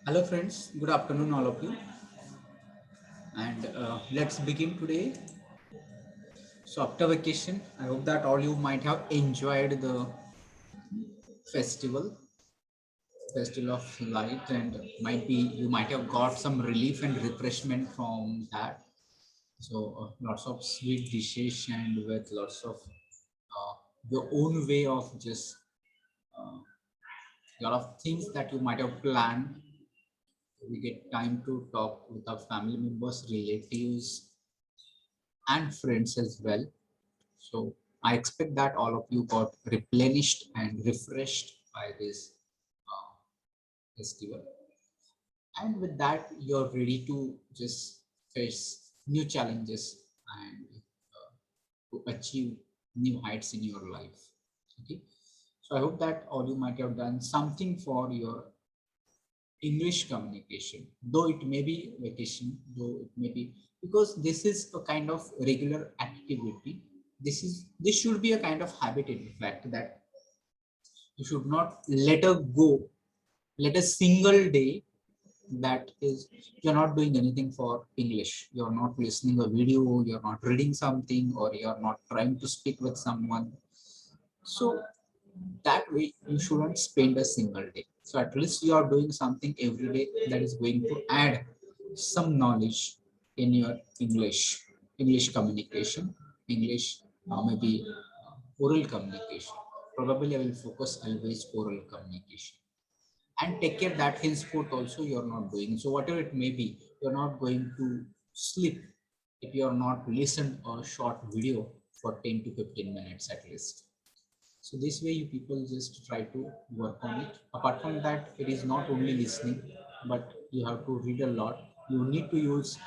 Hello friends, good afternoon all of you, and let's begin today. So after vacation, I hope that all you might have enjoyed the festival, festival of light, and might be you might have got some relief and refreshment from that. So lots of sweet dishes and with lots of your own way of just a lot of things that you might have planned. We get time to talk with our family members, relatives, and friends as well. So I expect that all of you got replenished and refreshed by this uh, festival. And with that, you're ready to just face new challenges and to achieve new heights in your life. Okay. So I hope that all you might have done something for your English communication, though it may be vacation, though it may be because this is a kind of regular activity. This should be a kind of habit, in fact, that you should not let a go, let a single day that is you're not doing anything for English. You're not listening a video, you're not reading something, or you're not trying to speak with someone. So that way you shouldn't spend a single day. So at least you are doing something every day that is going to add some knowledge in your English communication, English maybe oral communication. Probably I will focus always oral communication and take care that henceforth also you're not doing. So whatever it may be, you're not going to sleep if you're not listened a short video for 10 to 15 minutes at least. So this way you people just try to work on it. Apart from that, it is not only listening, but you have to read a lot. You need to use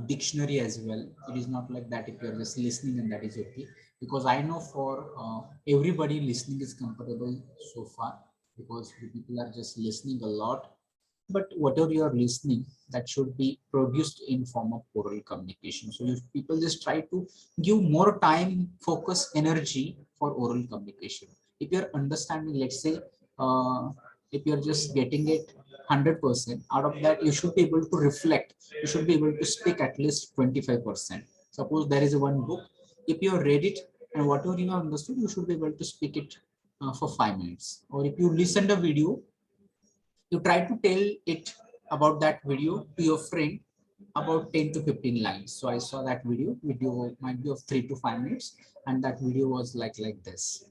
dictionary as well. It is not like that if you're just listening and that is okay. Because I know for everybody listening is comfortable so far because the people are just listening a lot. But whatever you are listening, that should be produced in form of oral communication. So if people just try to give more time, focus, energy for oral communication. If you're understanding, let's say, uh, if you're just getting it 100%, out of that, you should be able to reflect. You should be able to speak at least 25%. Suppose there is one book, if you read it and whatever you have understood, you should be able to speak it for 5 minutes. Or if you listen to a video, you try to tell it about that video to your friend about 10 to 15 lines. So I saw that video might be of 3 to 5 minutes, and that video was like this.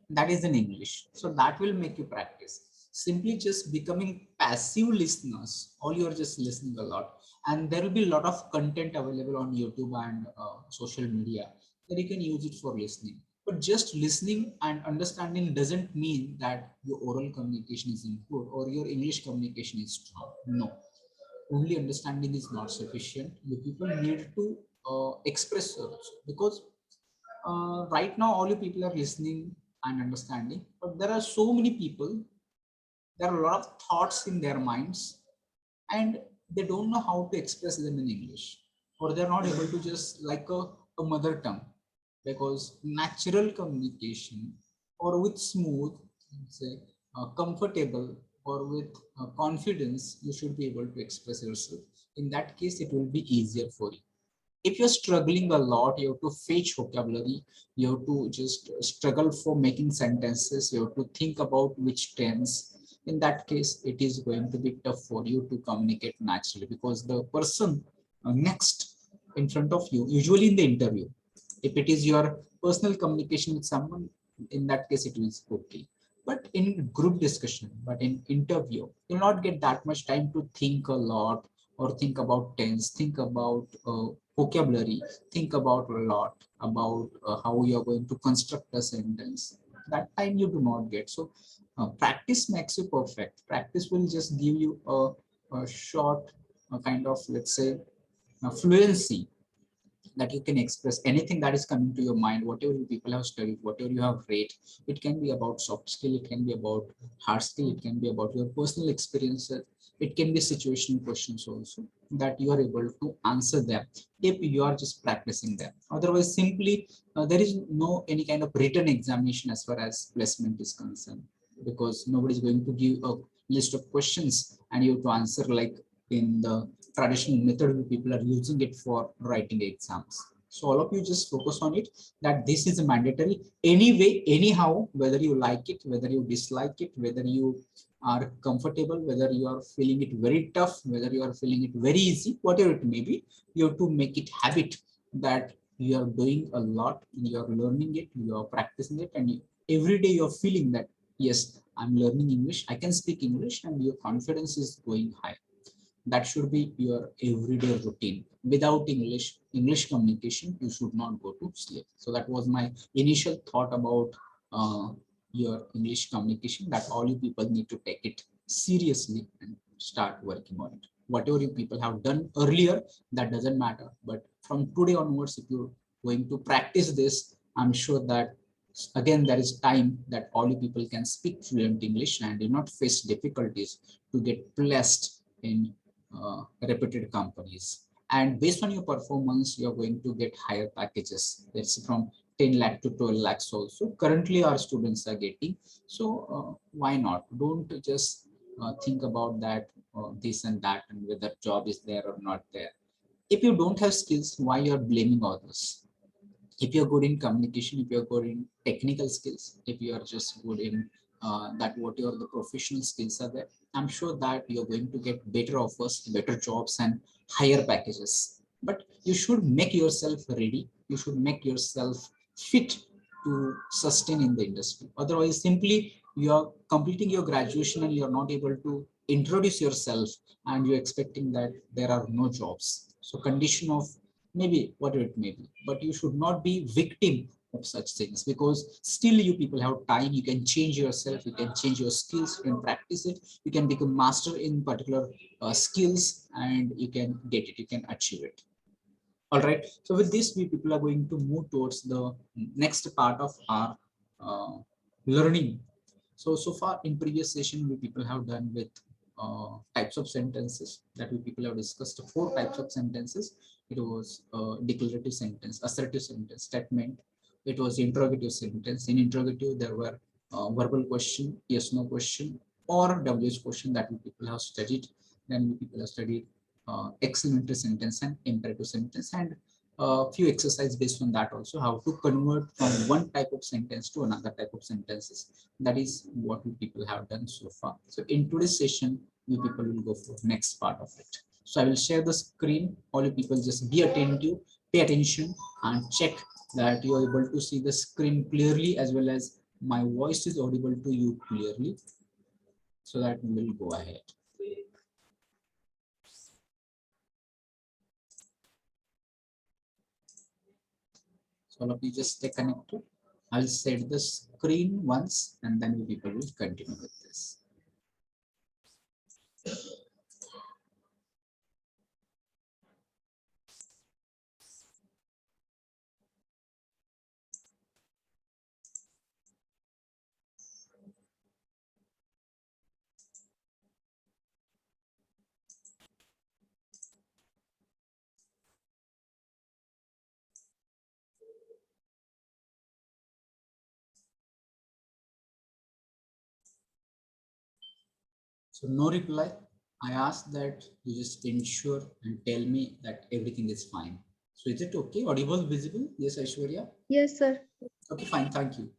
That is in English. So that will make you practice. Simply just becoming passive listeners, all you are just listening a lot, and there will be a lot of content available on YouTube and social media that you can use it for listening. But just listening and understanding doesn't mean that your oral communication is improved or your English communication is strong. No, only understanding is not sufficient. You people need to express also, because right now all you people are listening and understanding, but there are so many people, there are a lot of thoughts in their minds, and they don't know how to express them in English, or they're not able to just like a mother tongue, because natural communication or with smooth, say, comfortable or with confidence, you should be able to express yourself. In that case, it will be easier for you. If you're struggling a lot, you have to fetch vocabulary, you have to just struggle for making sentences, you have to think about which tense. In that case, it is going to be tough for you to communicate naturally, because the person next in front of you, usually in the interview, if it is your personal communication with someone, in that case it is okay. But in group discussion, but in interview, you'll not get that much time to think a lot, or think about tense, think about vocabulary, think about a lot about how you're going to construct a sentence. That time you do not get. So practice makes you perfect. Practice will just give you a short kind of, let's say, fluency, that you can express anything that is coming to your mind, whatever you people have studied, whatever you have read. It can be about soft skill, it can be about hard skill, it can be about your personal experiences, it can be situational questions also, that you are able to answer them if you are just practicing them. Otherwise, simply there is no any kind of written examination as far as placement is concerned, because nobody is going to give a list of questions and you have to answer like in the traditional method people are using it for writing exams. So all of you just focus on it, that this is mandatory anyway, anyhow, whether you like it, whether you dislike it, whether you are comfortable, whether you are feeling it very tough, whether you are feeling it very easy, whatever it may be, you have to make it habit that you are doing a lot, you are learning it, you are practicing it, and every day you're feeling that, yes, I'm learning English, I can speak English, and your confidence is going high. That should be your everyday routine. Without English communication, you should not go to sleep. So that was my initial thought about your English communication, that all you people need to take it seriously and start working on it. Whatever you people have done earlier, that doesn't matter. But from today onwards, if you're going to practice this, I'm sure that again, there is time that all you people can speak fluent English and do not face difficulties to get placed in reputed companies. And based on your performance, you're going to get higher packages. That's from 10 lakh to 12 lakhs also. Currently, our students are getting. So why not? Don't just think about that, this and that, and whether job is there or not there. If you don't have skills, why you're blaming others? If you're good in communication, if you're good in technical skills, if you are just good in that whatever the professional skills are there, I'm sure that you're going to get better offers, better jobs, and higher packages. But you should make yourself ready. You should make yourself fit to sustain in the industry. Otherwise, simply you are completing your graduation and you're not able to introduce yourself, and you're expecting that there are no jobs. So condition of maybe whatever it may be, but you should not be victim of such things, because still you people have time. You can change yourself, you can change your skills, you can practice it, you can become master in particular skills, and you can get it, you can achieve it. All right, so with this we people are going to move towards the next part of our learning. So far in previous session we people have done with types of sentences, that we people have discussed 4 types of sentences. It was declarative sentence, assertive sentence, statement. It was interrogative sentence. In interrogative there were verbal question, yes no question, or WH question that we people have studied. Then we people have studied exclamatory sentence and imperative sentence, and a few exercises based on that also, how to convert from one type of sentence to another type of sentences. That is what we people have done so far. So in today's session, we people will go for next part of it. So I will share the screen. All you people just be attentive, pay attention, and check that you are able to see the screen clearly, as well as my voice is audible to you clearly, so that we will go ahead. So all of you just stay connected. I'll set the screen once, and then we people will continue with this. So no reply. I asked that you just ensure and tell me that everything is fine. So is it okay? Audible, visible? Yes, Aishwarya? Yes, sir. Okay, fine. Thank you.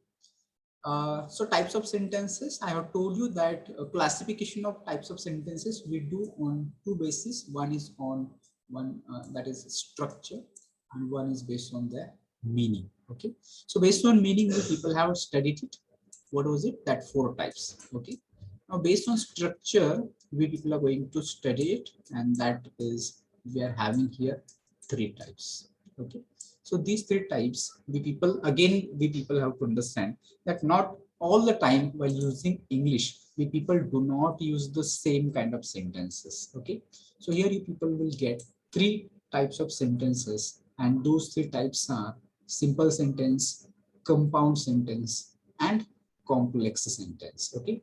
So types of sentences, I have told you that classification of types of sentences we do on 2 bases. One is on that is structure, and one is based on the meaning. Okay, so based on meaning, the people have studied it. What was it? That 4 types. Okay, now based on structure, we people are going to study it, and that is we are having here 3 types. Okay, so these 3 types, we people have to understand that not all the time while using English, we people do not use the same kind of sentences. Okay, so here you people will get 3 types of sentences, and those 3 types are simple sentence, compound sentence, and complex sentence. Okay,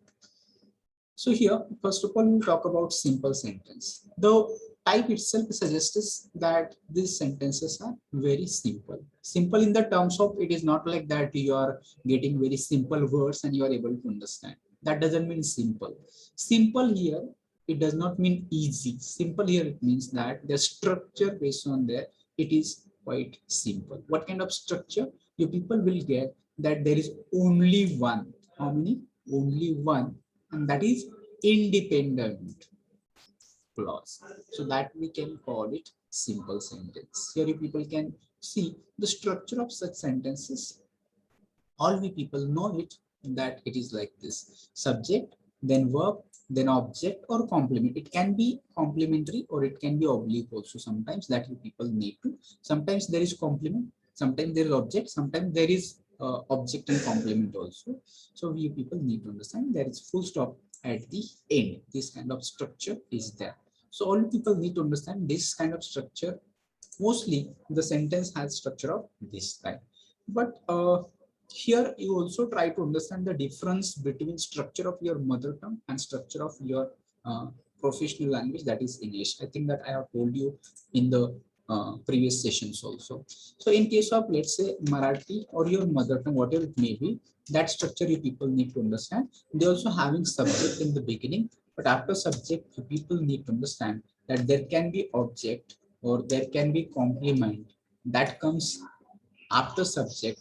so here, first of all, we'll talk about simple sentence. The type itself suggests that these sentences are very simple. Simple in the terms of it is not like that you are getting very simple words and you are able to understand. That doesn't mean simple. Simple here, it does not mean easy. Simple here, it means that the structure based on there, it is quite simple. What kind of structure? You people will get that there is only one. How many? Only one, and that is independent clause. So that we can call it simple sentence. Here you people can see the structure of such sentences. All we people know it, that it is like this: subject, then verb, then object or complement. It can be complementary or it can be oblique also. Sometimes that you people need to. Sometimes there is complement, sometimes there is object, sometimes there is object and complement also. So we people need to understand there is full stop at the end. This kind of structure is there. So all people need to understand this kind of structure. Mostly the sentence has structure of this type. But here you also try to understand the difference between structure of your mother tongue and structure of your professional language, that is English. I think that I have told you in the previous sessions also. So in case of, let's say, Marathi or your mother tongue, whatever it may be, that structure you people need to understand. They also having subject in the beginning, but after subject you people need to understand that there can be object or there can be complement that comes after subject,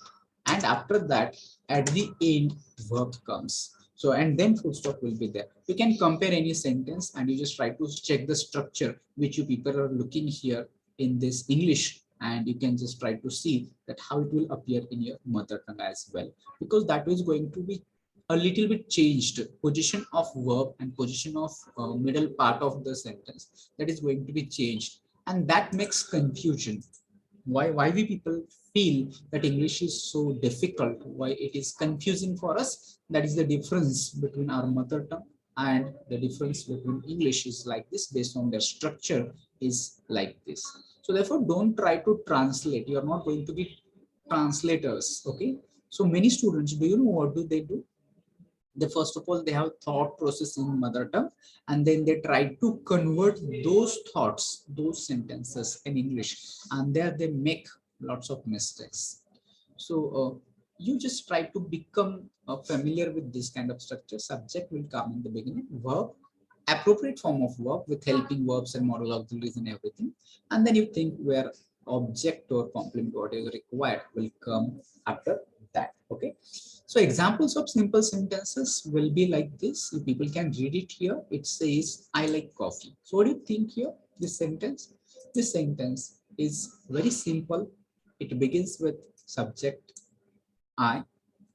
and after that at the end verb comes. So and then full stop will be there. You can compare any sentence and you just try to check the structure which you people are looking here in this English, and you can just try to see that how it will appear in your mother tongue as well, because that is going to be a little bit changed position of verb and position of middle part of the sentence, that is going to be changed, and that makes confusion. Why we people feel that English is so difficult, why it is confusing for us? That is the difference between our mother tongue and the difference between English is like this, based on their structure is like this. So therefore don't try to translate. You are not going to be translators. Okay, so many students, do you know what do they do? They first of all they have thought process in mother tongue, and then they try to convert those thoughts, those sentences in English, and there they make lots of mistakes. So you just try to become familiar with this kind of structure. Subject will come in the beginning, verb, appropriate form of verb with helping verbs and modal auxiliaries and everything, and then you think where object or complement, what is required, will come after that. Okay, so examples of simple sentences will be like this. You people can read it here. It says I like coffee. So what do you think here? This sentence is very simple. It begins with subject I,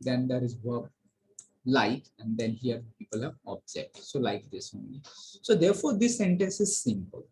then there is verb like, and then here people have object. So like this only. So therefore this sentence is simple.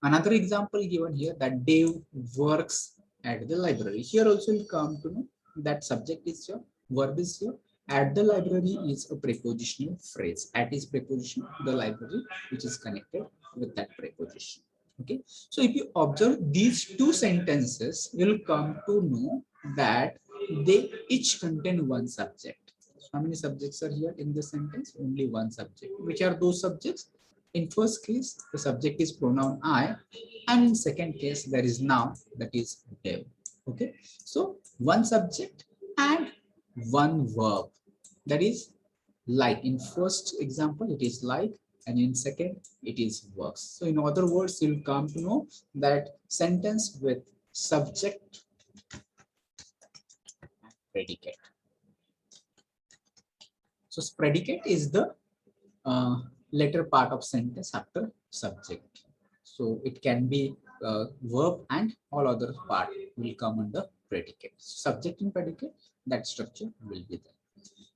Another example given here, that Dave works at the library. Here also will come to know that subject is here, verb is here. At the library is a prepositional phrase. At is preposition, the library, which is connected with that preposition. Okay, so if you observe these two sentences, you'll come to know that they each contain one subject. So how many subjects are here in this sentence? Only one subject. Which are those subjects? In first case, the subject is pronoun I, and in second case, there is noun, that is Dev. Okay, so one subject and one verb, that is like. In first example, it is like, and in second, it is works. So in other words, you'll come to know that sentence with subject and predicate. So predicate is the later part of sentence after subject. So it can be verb, and all other part will come under predicate. Subject and predicate, that structure will be there.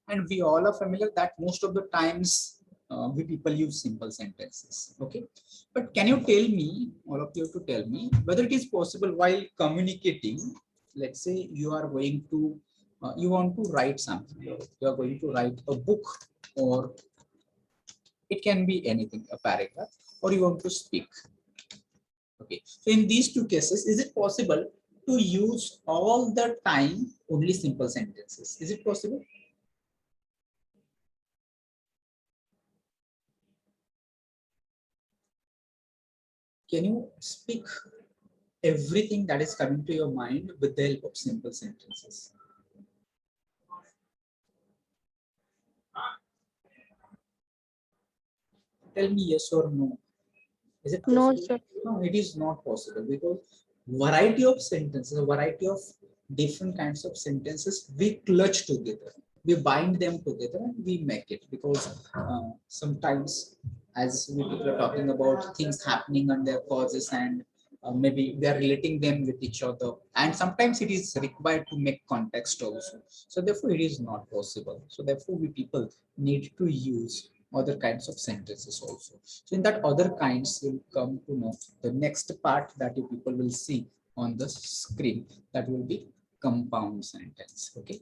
And we all are familiar that most of the times we people use simple sentences. Okay, but can you tell me, all of you to tell me, whether it is possible while communicating, let's say you are going to you want to write something, you are going to write a book, or it can be anything, a paragraph, or you want to speak. Okay, so in these two cases, is it possible to use all the time only simple sentences? Is it possible? Can you speak everything that is coming to your mind with the help of simple sentences? Tell me yes or no. Is it No, possible? sir. No, it is not possible because variety of sentences, a variety of different kinds of sentences, we clutch together, we bind them together, and we make it. Because sometimes, as we people are talking about things happening and their causes, and maybe we are relating them with each other, and sometimes it is required to make context also. So therefore, it is not possible. So therefore, we people need to use other kinds of sentences also. So in that other kinds, you'll come to know the next part that you people will see on the screen, that will be compound sentence. Okay.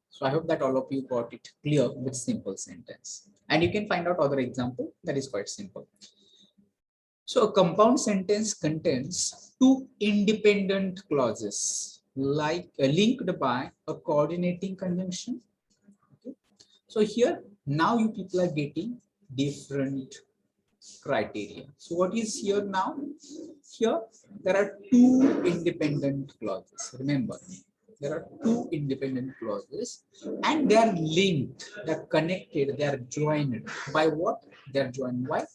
So I hope that all of you got it clear with simple sentence. And you can find out other example that is quite simple. So a compound sentence contains two independent clauses like linked by a coordinating conjunction. Okay. So here now you people are getting different criteria. So what is here now? Here there are two independent clauses. Remember, there are two independent clauses and they are linked, they are connected, they are joined by what? They are joined by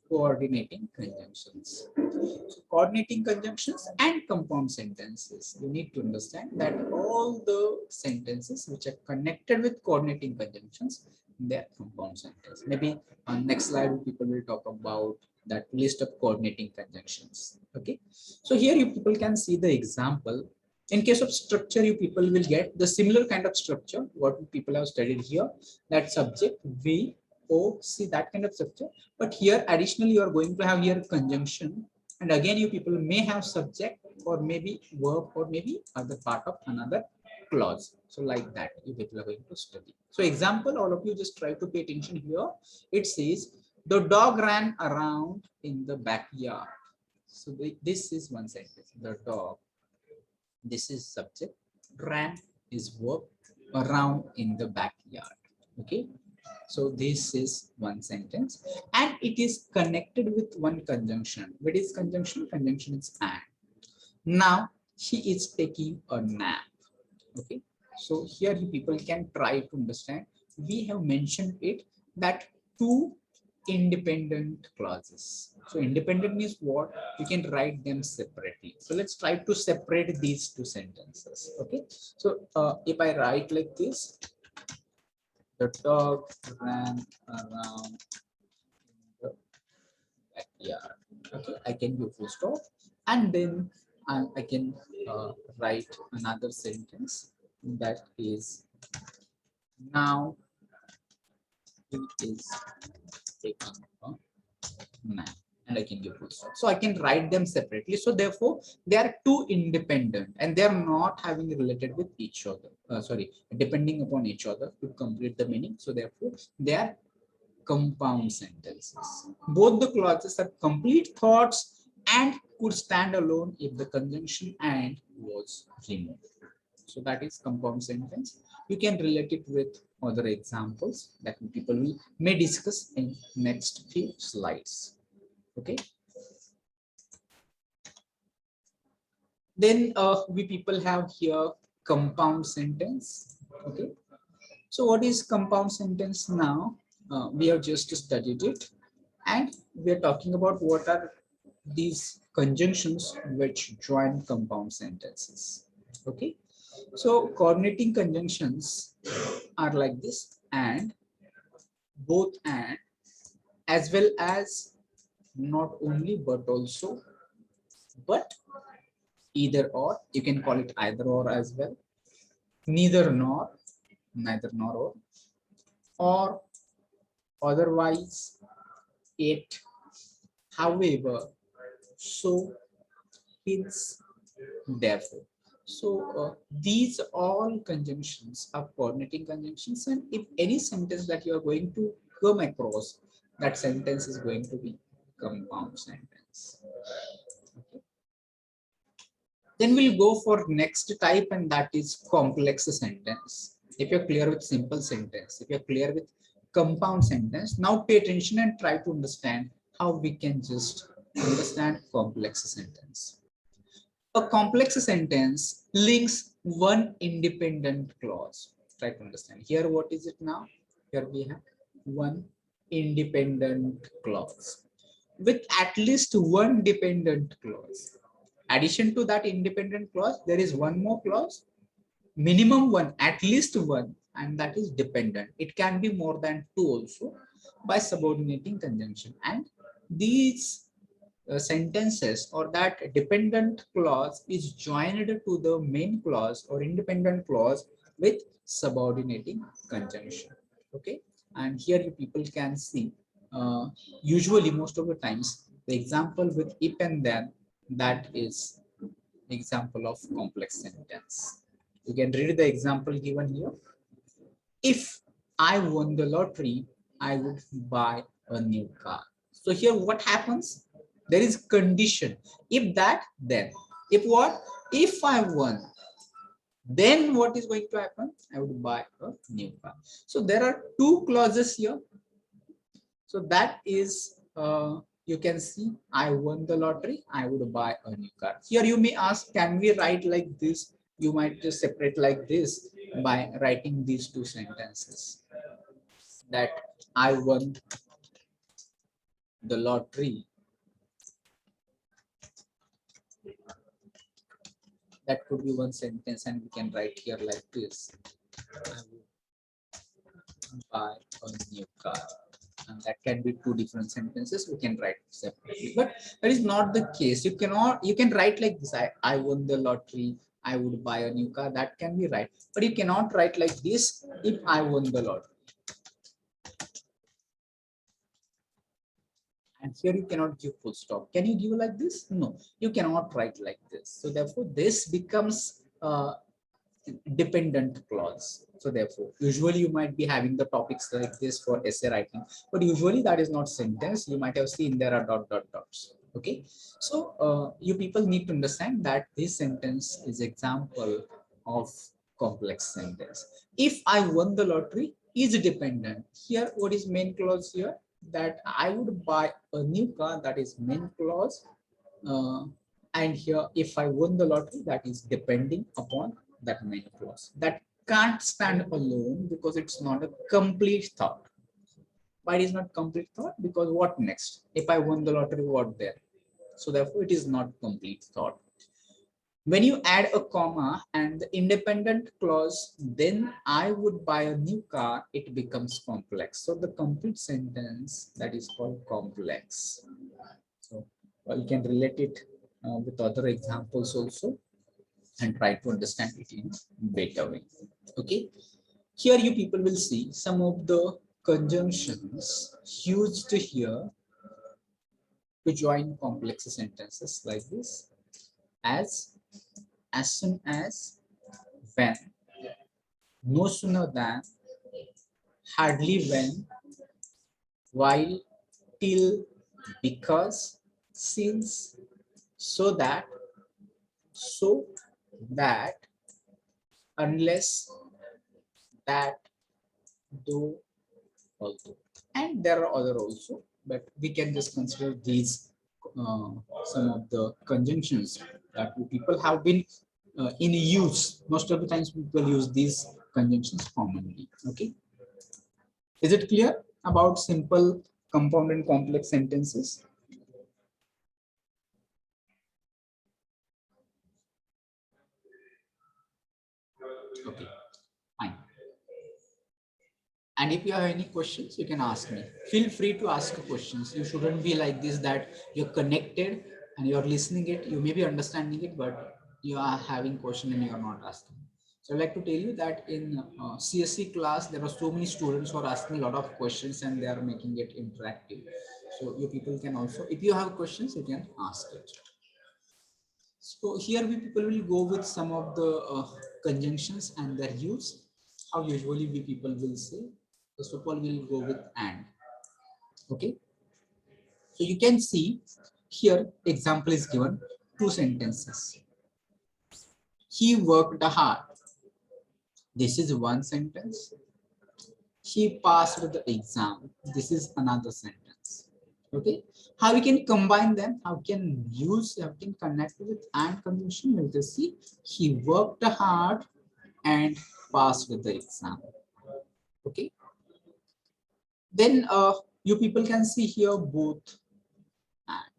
coordinating conjunctions. So coordinating conjunctions and compound sentences. You need to understand that all the sentences which are connected with coordinating conjunctions, they are compound sentences. Maybe on next slide, people will talk about that list of coordinating conjunctions. Okay. So here you people can see the example. In case of structure, you people will get the similar kind of structure, what people have studied here, that subject, V, O, C, that kind of structure. But here additionally, you are going to have here conjunction. And again, you people may have subject or maybe verb or maybe other part of another clause. So like that, you people are going to study. So example, all of you just try to pay attention here. It says, the dog ran around in the backyard. So this is one sentence. The dog, this is subject, ran is verb, around in the backyard. Okay. So this is one sentence and it is connected with one conjunction. What is conjunction? Conjunction is and. Now she is taking a nap. Okay. So here you people can try to understand. We have mentioned it that two independent clauses. So independent means what? You can write them separately. So let's try to separate these two sentences. Okay. So if I write like this, the dog ran around the backyard. Okay, I can do full stop, and then I can write another sentence that is, now he is taking a nap, and I can give full stop. So I can write them separately. So therefore, they are two independent and they are not having related with each other. Sorry, depending upon each other to complete the meaning. So therefore, they are compound sentences. Both the clauses are complete thoughts and could stand alone if the conjunction and was removed. So that is compound sentence. You can relate it with other examples that people will may discuss in next few slides. Okay. Then we people have here compound sentence. Okay. So what is compound sentence now? We have just studied it and we are talking about what are these conjunctions which join compound sentences. Okay. So coordinating conjunctions are like this, and, both, and, as well as, not only but also, but, either or, you can call it either or as well, neither nor, neither nor, or otherwise, it, however, so, hence, therefore. So these all conjunctions are coordinating conjunctions, and if any sentence that you are going to come across, that sentence is going to be compound sentence. Okay. Then we'll go for next type, and that is complex sentence. If you're clear with simple sentence, if you're clear with compound sentence, now pay attention and try to understand how we can just understand complex sentence. A complex sentence links one independent clause. Try to understand. Here, what is it now? Here we have one independent clause with at least one dependent clause. Addition to that independent clause, there is one more clause, minimum one, at least one, and that is dependent. It can be more than two also by subordinating conjunction. And these sentences or that dependent clause is joined to the main clause or independent clause with subordinating conjunction. Okay, and here you people can see usually most of the times the example with if and then, that is example of complex sentence. You can read the example given here. If I won the lottery, I would buy a new car. So here what happens? There is condition. If that, then. If what? If I won, then what is going to happen? I would buy a new car. So there are two clauses here. So that is, you can see, I won the lottery, I would buy a new car. Here you may ask, can we write like this? You might just separate like this by writing these two sentences. That I won the lottery. That could be one sentence, and we can write here like this. I would buy a new car. And that can be two different sentences. We can write separately, but that is not the case. You can write like this. I won the lottery, I would buy a new car. That can be right, but you cannot write like this. If I won the lottery, and here you cannot give full stop. Can you give like this? No, you cannot write like this. So therefore this becomes dependent clause. So therefore, usually you might be having the topics like this for essay writing, but usually that is not sentence. You might have seen there are dots. Okay, so you people need to understand that this sentence is example of complex sentence. If I won the lottery is dependent. Here, what is main clause here? That I would buy a new car, that is main clause. And here, if I won the lottery, that is depending upon that main clause. That can't stand alone because it's not a complete thought. Why it is not complete thought? Because what next? If I won the lottery, what there? So therefore, it is not complete thought. When you add a comma and the independent clause, then I would buy a new car, it becomes complex. So the complete sentence, that is called complex. So you can relate it with other examples also and try to understand it in a better way. Okay, here you people will see some of the conjunctions used here to join complex sentences like this: as soon as, when, no sooner than, hardly when, while, till, because, since, so that, unless, that, though, also. And there are other also, but we can just consider these some of the conjunctions that people have been in use. Most of the times people use these conjunctions commonly. Okay, is it clear about simple, compound and complex sentences? Okay, fine. And if you have any questions, you can ask me. Feel free to ask questions. You shouldn't be like this, that you're connected and you're listening it. You may be understanding it, but you are having question and you're not asking. So I'd like to tell you that in CSC class, there are so many students who are asking a lot of questions and they are making it interactive. So you people can also, if you have questions, you can ask it. So here we people will go with some of the conjunctions and their use. How usually we people will say. First of all, we'll go with and. Okay. So you can see here example is given, two sentences. He worked hard. This is one sentence. He passed the exam. This is another sentence. Okay. How we can combine them? How can use? How can connect with and conjunction? We'll just see. He worked hard and passed with the exam. Okay. Then You people can see here both and.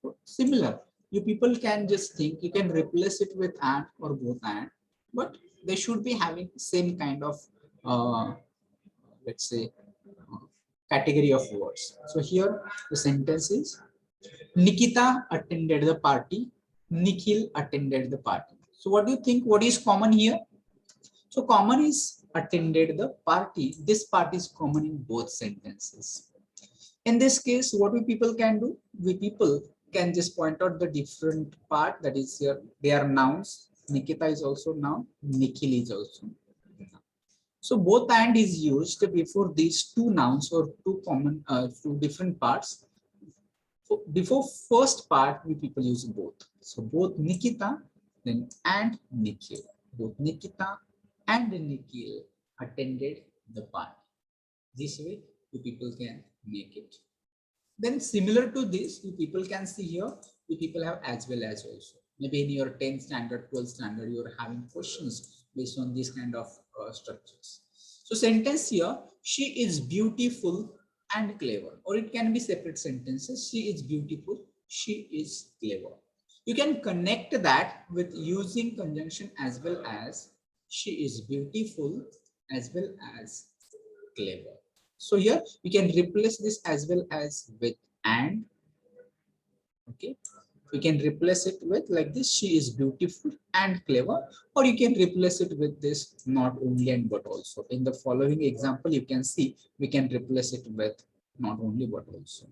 So similar. You people can just think you can replace it with and or both and, but they should be having same kind of uh, let's say uh, category of words. So here the sentence is Nikita attended the party, Nikhil attended the party. So what do you think? What is common here? So common is attended the party. This part is common in both sentences. In this case, what we people can do? We people can just point out the different part, that is here. They are nouns. Nikita is also noun. Nikhil is also. So both and is used before these two nouns or two different parts. So before first part, we people use both. So both Nikita then and Nikhil. Both Nikita and Nikhil attended the party. This way, you people can make it. Then similar to this, you people can see here, you people have as well as also. Maybe in your 10th standard, 12th standard, you're having questions based on this kind of structures. So sentence here, she is beautiful and clever, or it can be separate sentences. She is beautiful, she is clever. You can connect that with using conjunction as well as she is beautiful as well as clever. So here we can replace this as well as with and. Okay, we can replace it with like this, she is beautiful and clever, or you can replace it with this not only and but also. In the following example, you can see we can replace it with not only but also.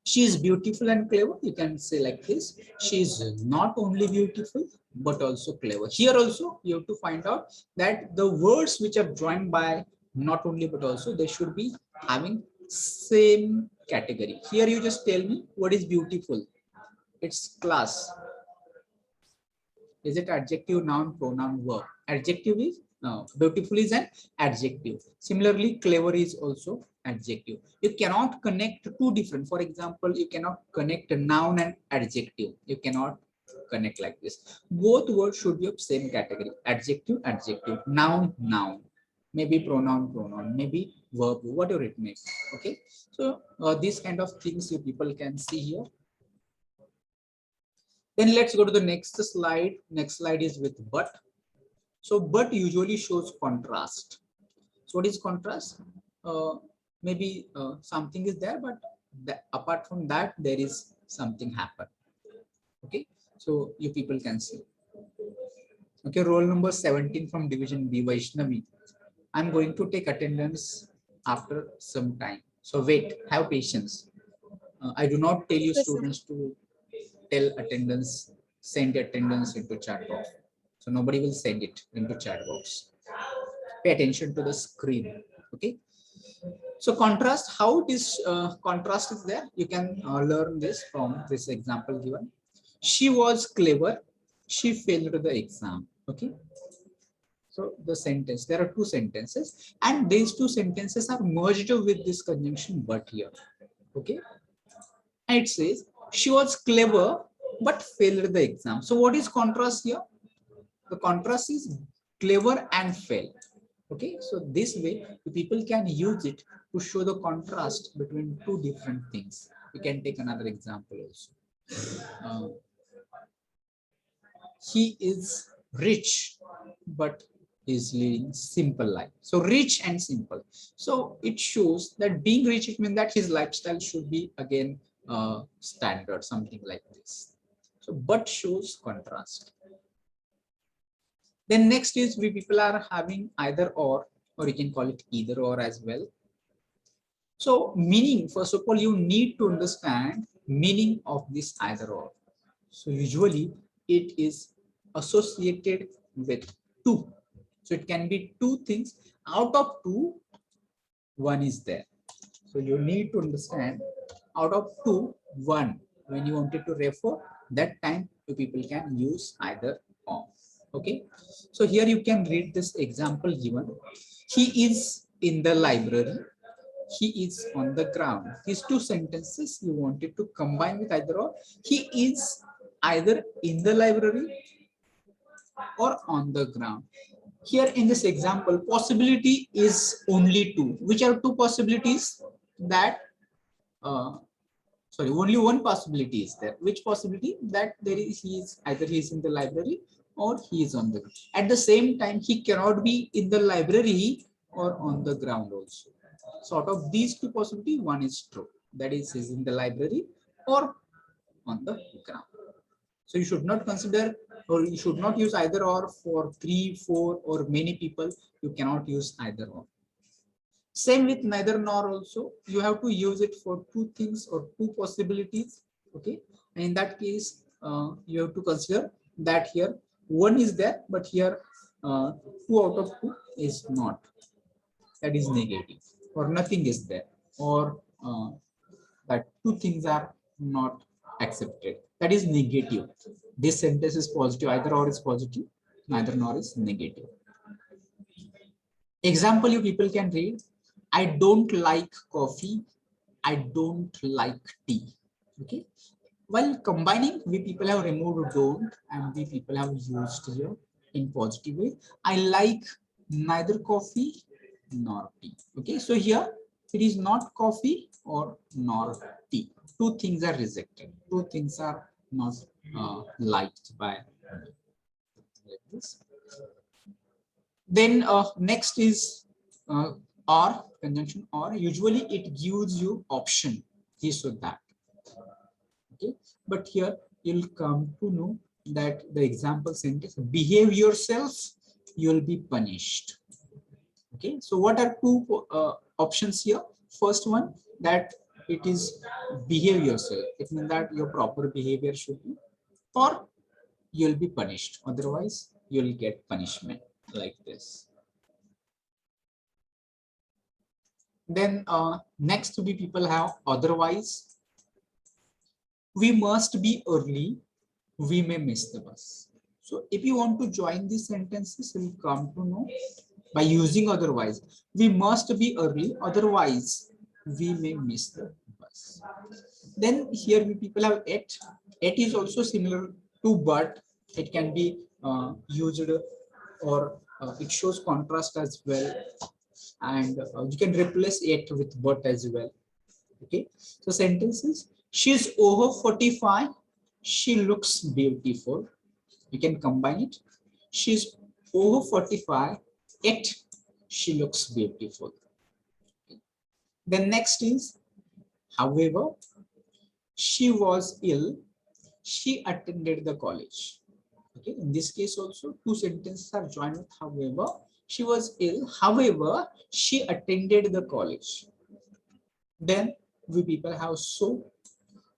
She is beautiful and clever. You can say like this, she is not only beautiful but also clever. Here also you have to find out that the words which are joined by not only but also, they should be having same category. Here you just tell me what is beautiful. It's class. Is it adjective, noun, pronoun, verb? Adjective is no. Beautiful is an adjective. Similarly, clever is also adjective. You cannot connect two different. For example, you cannot connect a noun and adjective. You cannot connect like this. Both words should be of same category. Adjective, adjective, noun, noun. Maybe pronoun, pronoun. Maybe verb, whatever it may be. Okay. So these kind of things you people can see here. Then let's go to the next slide. Next slide is with but. So but usually shows contrast. So what is contrast? Maybe something is there, but apart from that, there is something happen. Okay, so you people can see. Okay, roll number 17 from division B, Vaishnavi. I'm going to take attendance after some time. So wait, have patience. I do not tell you Yes, sir. students to tell attendance, send attendance into chat box. So nobody will send it into chat box. Pay attention to the screen. Okay. So contrast, how this contrast is there? You can learn this from this example given. She was clever. She failed the exam. Okay. So the sentence, there are two sentences, and these two sentences are merged with this conjunction but here. Okay. And it says she was clever but failed the exam. So what is contrast here? The contrast is clever and fail. Okay, so this way people can use it to show the contrast between two different things. We can take another example also. Uh, he is rich but is leading simple life. So rich and simple. So it shows that being rich, it means that his lifestyle should be again standard, something like this. So but shows contrast. Then next is we people are having either or you can call it either or as well. So meaning, first of all, you need to understand meaning of this either or. So usually it is associated with two. So it can be two things. Out of two, one is there. So you need to understand out of two, one. When you wanted to refer, that time you people can use either or. Okay. So here you can read this example given. He is in the library. He is on the ground. These two sentences you wanted to combine with either or. He is either in the library or on the ground. Here in this example, possibility is only two. Which are two possibilities? That sorry, only one possibility is there. Which possibility? That there is he is either he is in the library or he is on the ground. At the same time, he cannot be in the library or on the ground also. So out of these two possibilities, one is true. That is, he is in the library or on the ground. So you should not consider, or you should not use either or for 3, 4, or many people. You cannot use either or. Same with neither nor also. You have to use it for two things or two possibilities. Okay. And in that case, you have to consider that here one is there, but here two out of two is not. That is negative, or nothing is there, or that two things are not accepted. That is negative. This sentence is positive. Either or is positive, neither nor is negative. Example you people can read. I don't like coffee. I don't like tea. Okay. While combining, we people have removed don't and we people have used here in positive way. I like neither coffee nor tea. Okay. So here it is not coffee or nor tea. Two things are rejected. Two things are not liked by like this. Then next is or conjunction or. Usually it gives you option this or that. Okay, but here you'll come to know that the example sentence, behave yourself, you'll be punished. Okay, so what are two options here? First one, that it is behave yourself. It means that your proper behavior should be, or you'll be punished. Otherwise, you'll get punishment like this. Then next to be people have otherwise. We must be early. We may miss the bus. So if you want to join these sentences, you'll come to know by using otherwise. We must be early. Otherwise, we may miss the bus. Then here we people have at. At is also similar to but. It can be used or it shows contrast as well. And you can replace it with but as well. Okay, so sentences. She's over 45. She looks beautiful. You can combine it. She's over 45. Yet she looks beautiful. The next is, however, she was ill. She attended the college. Okay, in this case also two sentences are joined with however. She was ill. However, she attended the college. Then we people have so.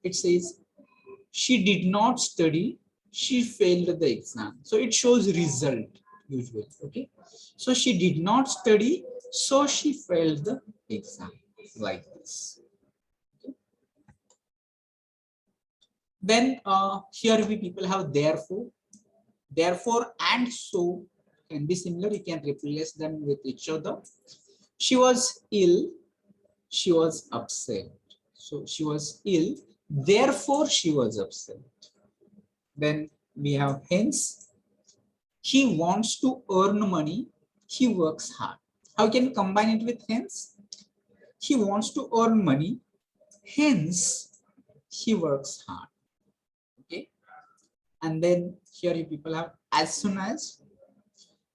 It says she did not study, she failed the exam. So it shows result usually. Okay, so she did not study, so she failed the exam, like this. Okay. Then here we people have therefore and so can be similar. You can replace them with each other. She was ill, she was upset. So she was ill, therefore she was upset. Then we have hence. He wants to earn money. He works hard. How can you combine it with hence? He wants to earn money. Hence, he works hard. Okay. And then here you people have as soon as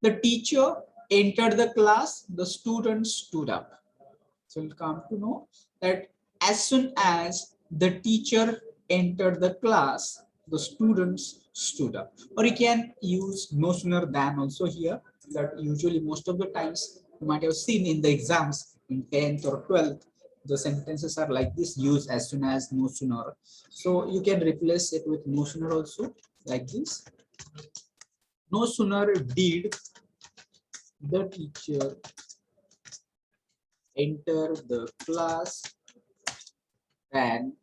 the teacher entered the class, the student stood up. So you'll come to know that as soon as the teacher entered the class, the students stood up. Or you can use no sooner than also here. That usually most of the times you might have seen in the exams in 10th or 12th, the sentences are like this, use as soon as, no sooner. So you can replace it with no sooner also like this. No sooner did the teacher enter the class than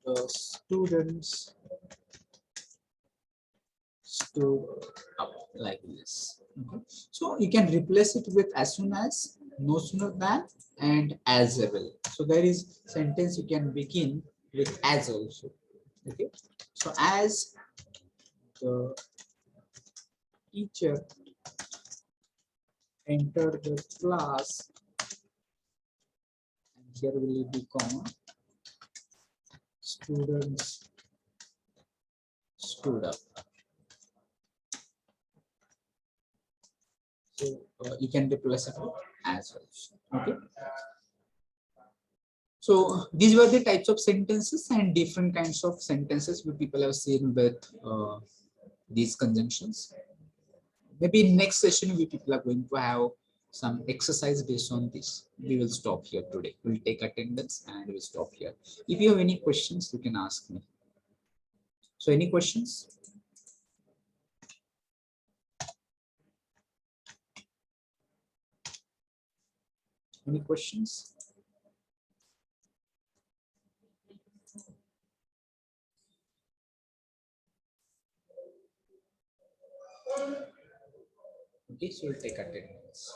the students stood up, like this. Okay. So you can replace it with as soon as, no sooner than, and as well. So there is sentence you can begin with as also. Okay. So as the teacher enter the class, and here will be comma, students stood up. So you can replace it as well. Okay. So these were the types of sentences and different kinds of sentences we people have seen with these conjunctions. Maybe in next session we people are going to have some exercise based on this. We will stop here today. We'll take attendance and we'll stop here. If you have any questions, you can ask me. So any questions? Any questions? Okay, so we'll take attendance.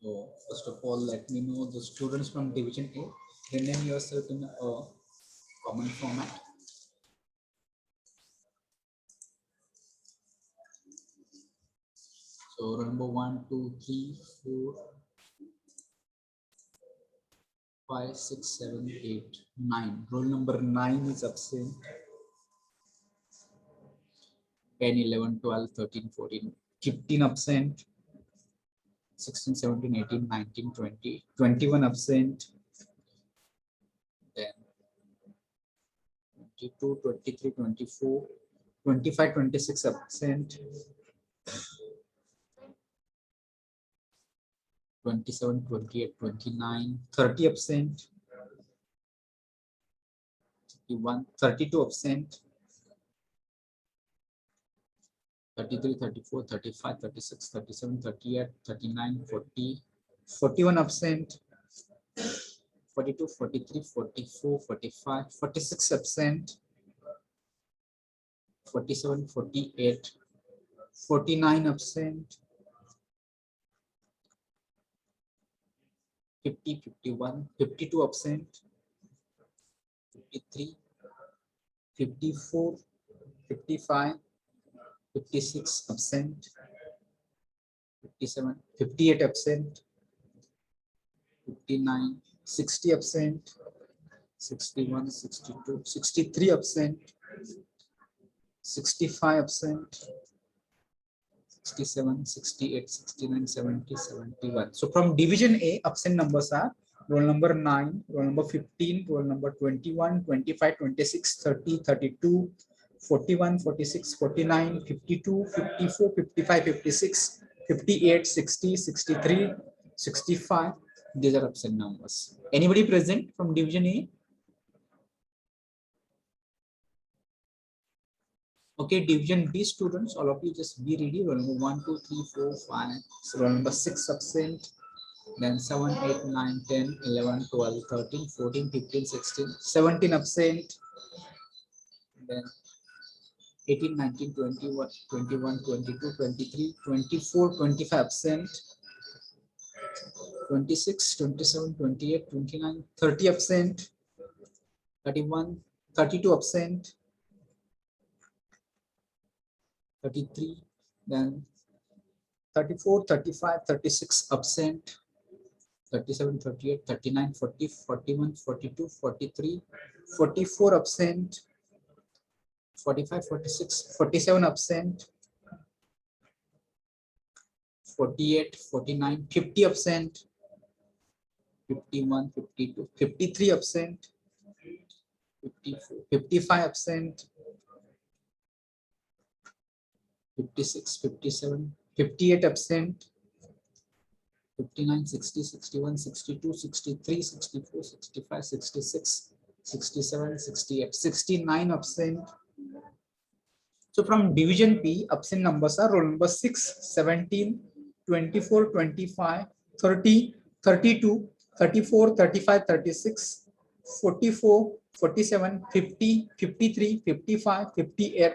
So first of all, let me know the students from Division A. Rename yourself in a common format. So roll number 1, 2, 3, 4, 5, 6, 7, 8, 9. Roll number 9 is absent. 10, 11, 12, 13, 14, 15 absent. 16, 17, 18, 19, 20, 21 absent. Then 22, 23, 24, 25, 26 absent. 27, 28, 29, 30 absent. 31, 32 absent. 33, 34, 35, 36, 37, 38, 39, 40, 41 absent. 42, 43, 44, 45, 46 absent. 47, 48, 49 absent. 50, 51, 52 absent. 53, 54, 55, 56 absent. 57, 58 absent. 59, 60 absent. 61, 62, 63 absent. 65 absent. 67, 68, 69, 70, 71. So from Division A, absent numbers are roll number 9, roll number 15, roll number 21, 25, 26, 30, 32, 41, 46, 49, 52, 54, 55, 56, 58, 60, 63, 65. These are absent numbers. Anybody present from Division A? Okay, Division B students, all of you just be ready. Roll number 1, 2, 3, 4, 5. So roll number 6 absent. Then 7, 8, 9, 10, 11, 12, 13, 14, 15, 16, 17 absent. Then 18, 19, 21, 21, 22, 23, 24, 25 absent. 26, 27, 28, 29, 30 absent. 31, 32 absent. 33, then 34, 35, 36 absent. 37, 38, 39, 40, 41, 42, 43, 44 absent. 45, 46, 47 absent. 48, 49, 50 absent. 51, 52, 53 absent. 54, 55 absent. 56, 57, 58 absent. 59, 60, 61, 62, 63, 64, 65, 66, 67, 68, 69 absent. So from Division P, absent numbers are roll number 6, 17, 24, 25, 30, 32, 34, 35, 36, 44, 47, 50, 53, 55, 58,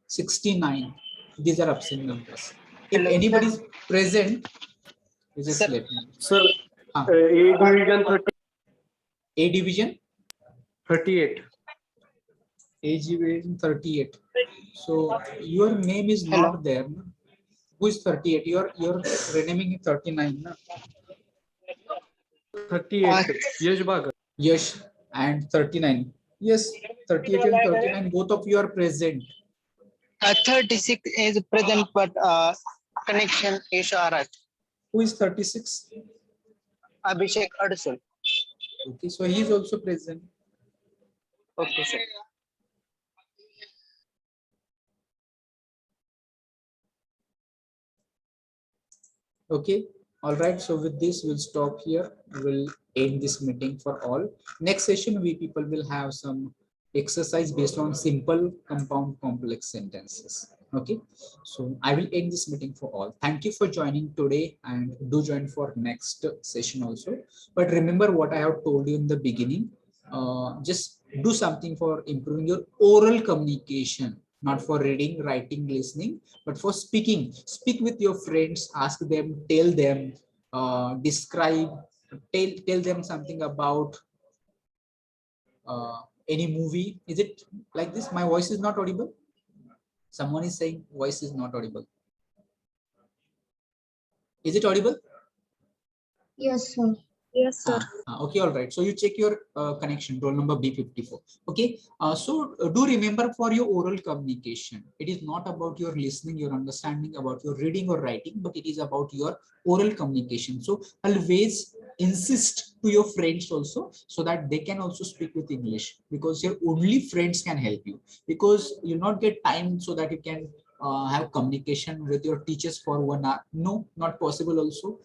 69. These are absent numbers. If Hello, anybody is present, you just sir. let me know. Sir, Ah. A division A division 38. Age you is 38. So your name is Hello. not there. No? Who is 38? Your renaming is 39. No? 38. Yash Bhagat. Yash and 39. Yes, 38 and 39. Both of you are present. 36 is present, but connection is Araj. Who is 36? Abhishek Adsul. Okay, so he is also present. Okay, sir. Okay, all right. So with this, we'll stop here. We'll end this meeting for all. Next session, we people will have some exercise based on simple compound complex sentences. Okay, so I will end this meeting for all. Thank you for joining today, and do join for next session also. But remember what I have told you in the beginning. Just do something for improving your oral communication, not for reading, writing, listening, but for speaking. Speak with your friends, ask them, tell them, describe, tell them something about any movie. Is it like this? My voice is not audible. Someone is saying voice is not audible. Is it audible? Yes, sir. Yes, sir. Okay, all right. So you check your connection, roll number B54. Okay. Do remember for your oral communication, it is not about your listening, your understanding, about your reading or writing, but it is about your oral communication. So always insist to your friends also, so that they can also speak with English, because your only friends can help you, because you not get time so that you can have communication with your teachers for 1 hour. No, not possible also.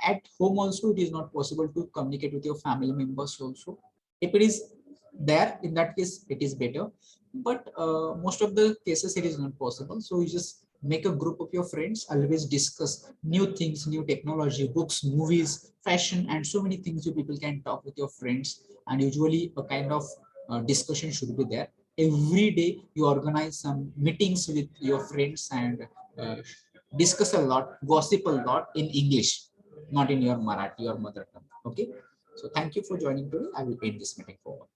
At home also, it is not possible to communicate with your family members also. If it is there, in that case, it is better. But most of the cases, it is not possible. So you just make a group of your friends, always discuss new things, new technology, books, movies, fashion, and so many things you people can talk with your friends. And usually a kind of discussion should be there. Every day you organize some meetings with your friends and discuss a lot, gossip a lot in English, not in your Marathi or mother tongue. Okay. So thank you for joining today. I will end this meeting forward.